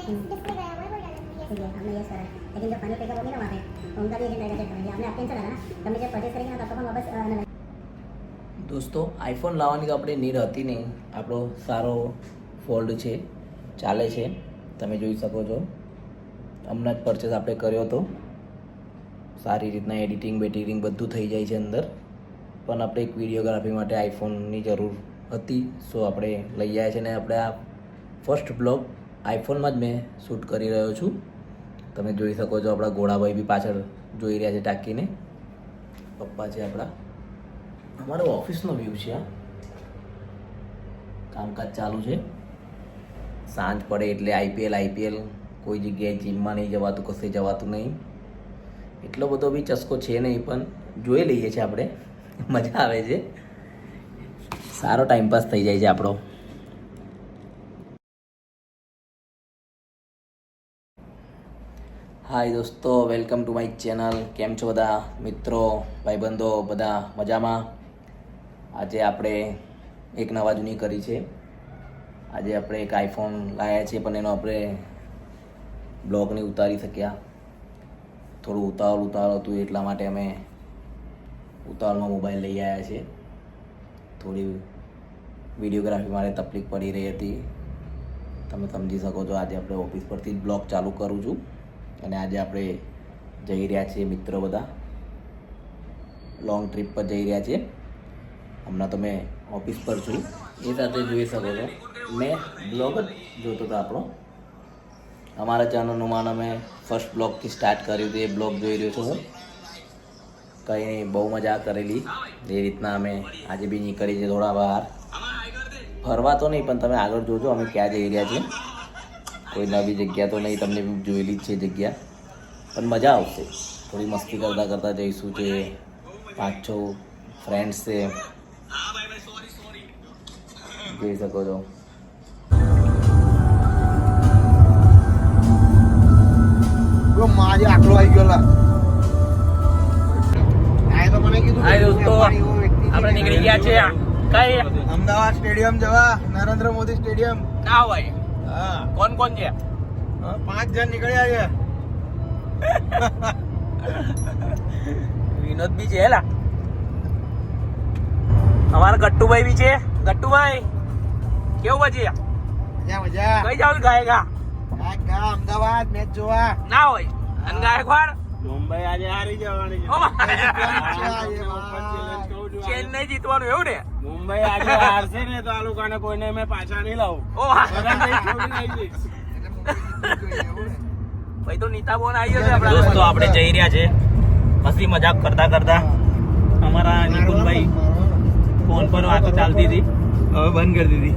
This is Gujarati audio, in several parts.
ठीक है हमने यस करा लेकिन जब फाइनल पिकअप होगी ना वहाँ पे तो उनका भी एजेंट रहेगा चेक करने आपने आप कैंसिल करा ना तो हमने जब परचेस करेंगे ना तब हम वापस દોસ્તો આઈફોન લાવવાની તો આપણે નીડ હતી નહીં. આપણો સારો ફોલ્ડ છે, ચાલે છે, તમે જોઈ શકો છો. હમણાં જ પરચેસ આપણે કર્યો હતો. સારી રીતના એડિટિંગ બેડિટિંગ બધું થઈ જાય છે અંદર. પણ આપણે એક વિડીયોગ્રાફી માટે આઈફોનની જરૂર હતી, સો આપણે લઈ આવ્યા છે. ને આપણે આ ફર્સ્ટ બ્લોગ આઈફોનમાં જ મેં શૂટ કરી રહ્યો છું. તમે જોઈ શકો છો આપણા ગોળાભાઈ બી પાછળ જોઈ રહ્યા છે ટાંકીને. પપ્પા છે આપણા. અમારો ઓફિસનો વ્યૂ છે. આ કામકાજ ચાલુ છે. સાંજ પડે એટલે આઈપીએલ કોઈ જગ્યાએ જીમમાં નહીં જવાતું, કશે જવાતું નહીં. એટલો બધો બી ચસ્કો છે નહીં, પણ જોઈ લઈએ છીએ આપણે. મજા આવે છે, સારો ટાઈમપાસ થઈ જાય છે આપણો. હાય દોસ્તો, વેલકમ ટુ માય ચેનલ. કેમ છો બધા મિત્રો, ભાઈબંધો, બધા મજામાં? આજે આપણે એક નવા જૂની કરી છે. આજે આપણે એક આઈફોન લાવ્યા છીએ, પણ એનો આપણે બ્લોગ નહીં ઉતારી શક્યા. થોડું ઉતાવળ હતું, એટલા માટે અમે ઉતાવળમાં મોબાઈલ લઈ આવ્યા છીએ. થોડી વિડીયોગ્રાફી માટે તકલીફ પડી રહી હતી, તમે સમજી શકો છો. આજે આપણે ઓફિસ પરથી જ બ્લોગ ચાલુ કરું છું. અને આજે આપણે જઈ રહ્યા છીએ મિત્રો બધા, લોંગ ટ્રીપ પર જઈ રહ્યા છીએ. હમણાં તો મેં ઓફિસ પર છું, એ સાથે જોઈ શકો છો મેં બ્લોગ જ જોતો હતો આપણો. અમારા ચેનલનું માન અમે ફર્સ્ટ બ્લોગથી સ્ટાર્ટ કર્યું હતું, એ બ્લોગ જોઈ રહ્યો છું હું. કંઈ નહીં, બહુ મજા કરેલી. એ રીતના અમે આજે બી નીકળી છે થોડા બહાર ફરવા. તો નહીં, પણ તમે આગળ જોજો અમે ક્યાં જઈ રહ્યા છીએ. કોઈ નવી જગ્યા તો નહીં, તમને જોયેલી જ છે જગ્યા, પણ મજા આવશે. થોડી મસ્તી કરતાં જઈશું. જે 5-6 ફ્રેન્ડ્સ છે, જોઈ શકો છો. માજે આટલો આવી ગયો લા. હાય દોસ્તો, આપણે નીકળી ગયા છે કઈ અમદાવાદ સ્ટેડિયમ જવા, નરેન્દ્ર મોદી સ્ટેડિયમ. ના હોય. હા, કોણ કોણ છે? 5 જણ નીકળ્યા છે. વિનોદ બી છે હેલા. અમારા ગટ્ટુભાઈ બી છે. ગટ્ટુભાઈ કેવું પછી? મજા કઈ જાવ ગાયકા? અમદાવાદ મેચ જોવા. ના હોય. અને ગાયકવાડ મુંબઈ આજે હારી જવાની છે. ચેન્નઈ જીતવાનું એવું ને? મુંબઈ આજે હારશે ને તો આ લોકોને કોઈને મેં પાછા નહીં લાવું. ભાઈ તો નીતા બોન આવી જશે આપણા. દોસ્તો આપણે જઈ રહ્યા છે હસી મજાક કરતા. અમારા નિકુલભાઈ ફોન પર વાતો ચાલતી હતી, હવે બંધ કરી દીધી.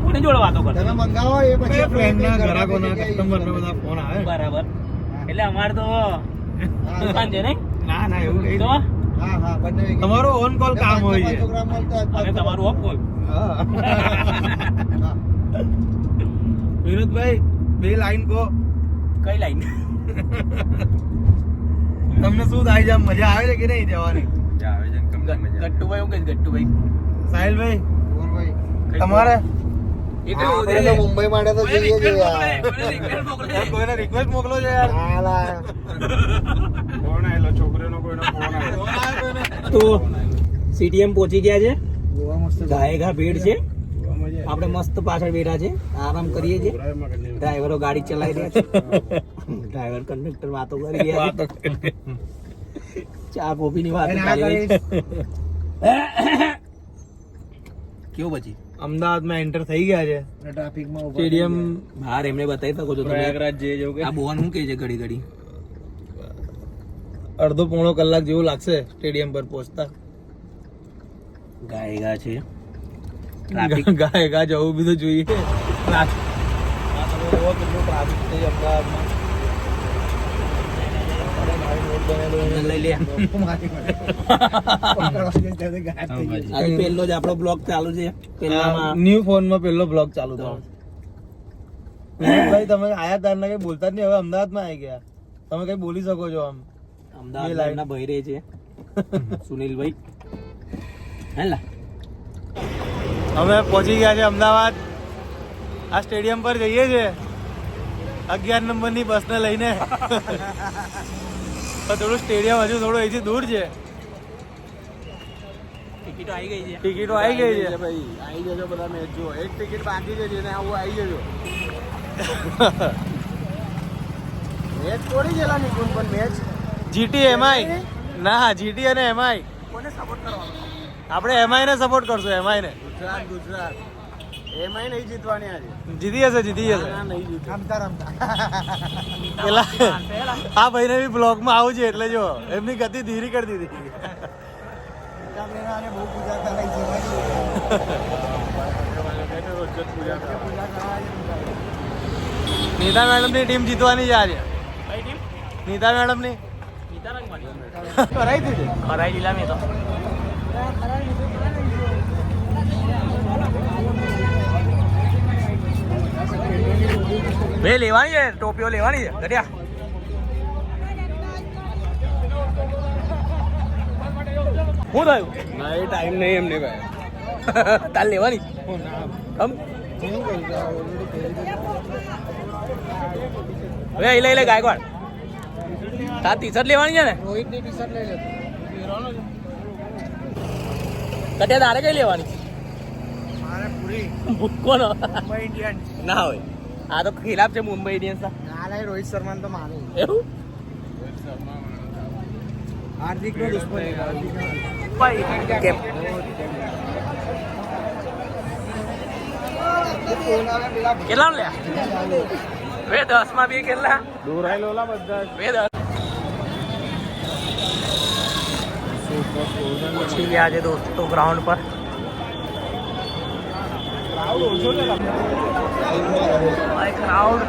કોની જોડે વાતો કરતા? તમે મંગાવો એ પછી ફ્રેન્ડના ગ્રાહકોના કસ્ટમરના બધા ફોન આવે. બરાબર. એટલે અમારે તો દુકાન છે નહીં? ના એવું નહીં. તો હા બંને તમારો ઓન કોલ કામ હોય છે અને તમારું ઓફ કોલ. વિનોદભાઈ બે લાઈન કહો. કઈ લાઈન? તમને શું થાય છે? મજા આવે છે કે નહીં જવાની? ગટ્ટુભાઈ હું કઈ ગટ્ટુભાઈ સાહિલભાઈ તમારે મુંબઈ માટે તો જઈએ છે યાર. કોઈને રિક્વેસ્ટ મોકલો છે યાર. ફોન આવેલો છોકરીનો, કોઈનો ફોન આવેલો. તો સીટીએમ પહોંચી ગયા છે. ગાયગા ભીડ છે. આપણે મસ્ત પાછળ બેઠા છે, આરામ કરીએ છીએ. ડ્રાઈવરો ગાડી ચલાવી રહ્યા છે. ડ્રાઈવર કંડક્ટર વાતો કરી રહ્યા છે. ચા કોફી ની વાત કેવું પછી? અમદાવાદમાં એન્ટર થઈ ગયા છે. ટ્રાફિકમાં સ્ટેડિયમ બહાર એમને બતાવી શકો છો તમે. આ બોન શું કહે છે? ઘડી અડધો પોણો કલાક જેવું લાગશે સ્ટેડિયમ પર પહોંચતા. ગાયગા છે. ગાયગા જવું બી તો જોઈએ. ટ્રાફિક છે અમદાવાદમાં. લઈ લે. આજે પહેલો જ આપણો બ્લોગ ચાલુ છે. ન્યુ ફોનમાં પહેલો બ્લોગ ચાલુ થયો. ભાઈ તમે આયા તારના કઈ બોલતા જ નહીં, હવે અમદાવાદમાં આવી ગયા. તમે કઈ બોલી શકો છો? આમ અમદાવાદ ના ભાઈ રહે છે સુનિલભાઈ. હેલા અમે પહોંચી ગયા છે અમદાવાદ. આ સ્ટેડિયમ પર જઈએ છે. 11 નંબરની બસને લઈને થોડું સ્ટેડિયમ હજુ થોડું અહીંથી દૂર છે. ટિકિટો આવી ગઈ છે. ટિકિટો આવી ગઈ છે ભાઈ આવી જજો બધા મેચ જો. એક ટિકિટ બાકી છે જેને આવું આવી જજો. મેચ થોડી ગયેલા નિકુંજ પણ મેચ જીટી એમઆઈ ના જીટી અને એમઆઈ કોને સપોર્ટ કરવાનો? આપણે એમઆઈ ને સપોર્ટ કરશું. એમઆઈ ને ગુજરાત એમાંય નહીં જીતવાની આજે. જીતી જશે જીતી જશે. ના નહીં જીતે. પેલા આ ભાઈને બી બ્લોગમાં આવું છે એટલે જો એમની ગતિ ધીરી કરી દીધી. નીતા મેડમની ટીમ જીતવાની છે આજે. નીતા મેડમની કરાઈ દીધી. કરાઈ દીધા મેં તો. બે લેવાની છે, ટોપીઓ લેવાની છે ઘડિયા. શું થયું? ના એ ટાઈમ નહીં એમને ભાઈ. તાર લેવાની કમ હવે અહીં લઈ લે ગાયકવાડ. તાર ટી શર્ટ લેવાની છે ને? રોહિતની ટી શર્ટ લઈ લે. કટે તારે કઈ લેવાની? મારે પૂરી કોનો? મુંબઈ ઇન્ડિયન્સ. ના હોય, આ તો ખિલાફ છે મુંબઈ ઇન્ડિયન્સ. ના લે રોહિત શર્મા તો માનું. એવું હાર્દિક નો દુશ્મન કેમ? કેટલા લે? 10 માં બી કેટલા? દોરાયેલા બધા 10 પહોંચી ગયા છે દોસ્તો ગ્રાઉન્ડ પર. ક્રાઉડ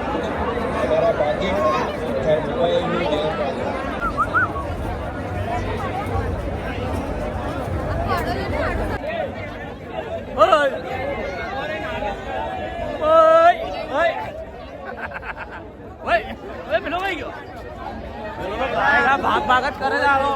પેલો કઈ ગયો? ભાગ ભાગ જ કરે છે આવો.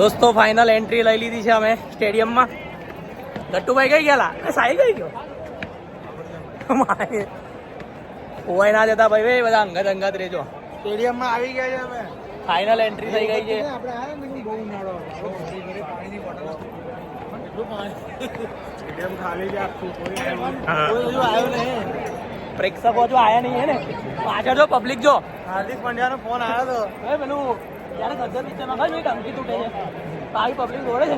દોસ્તો ફાઇનલ એન્ટ્રી લઈ લીધી છે અમે સ્ટેડિયમમાં. ગટ્ટુભાઈ કઈ ગયેલા? સાઈ કઈ ગયો? કોઈ ના જતા ભાઈ, બધા અંગત અંગત રેજો. સ્ટેડિયમમાં આવી ગયા છે અમે. ફાઇનલ એન્ટ્રી થઈ ગઈ છે. આપણે આવ્યા ને બહુ ઉનાળો હતો. પાણીની બોટલ કેટલું પાણી. સ્ટેડિયમ ખાલી છે આખું. કોઈ હજુ આવ્યો નહીં. પ્રેક્ષકો હજુ આયા નહીં હે ને? પાછળ જો પબ્લિક જો. હાર્દિક પંડ્યાનો ફોન આવ્યો હતો. પેલું ત્યારે ગજર પિક્ચરમાં ખબર છે ટંકી તૂટે છે, આવી પબ્લિક દોડે છે.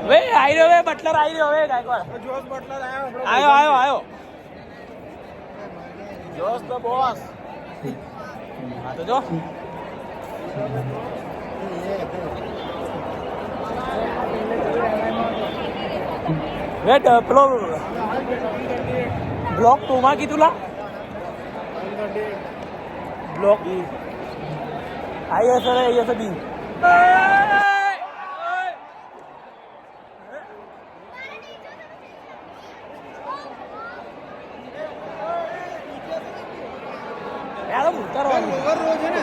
વે આવી રહ્યો, વે બટલર આવી રહ્યો, હવે ગાયકવાડ જોશ બટલર આવ્યો. જોશ ધ બોસ. હા તો જો વેટ પેલો બ્લોક 2 માં કીધું લા. બ્લોક આઈ હશે બી. ઉતરવાનું ઓવરરો છે ને.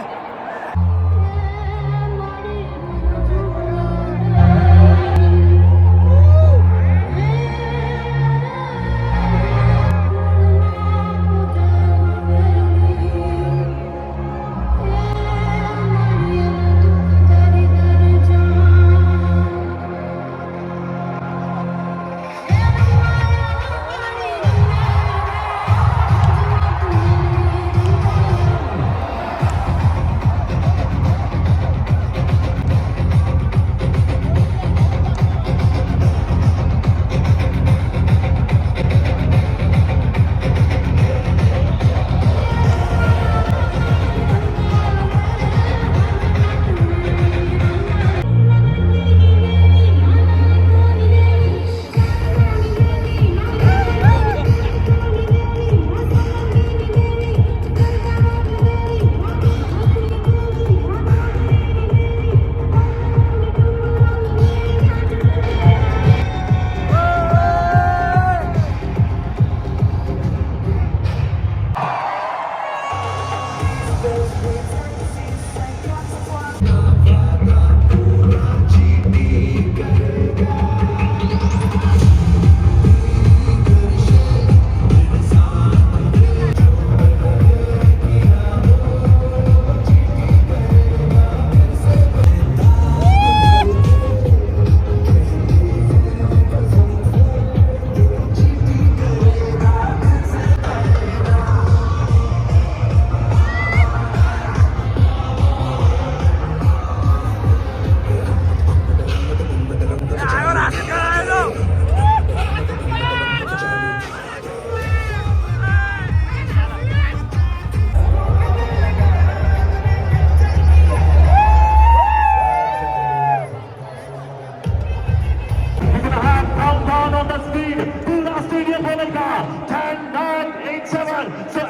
બોલ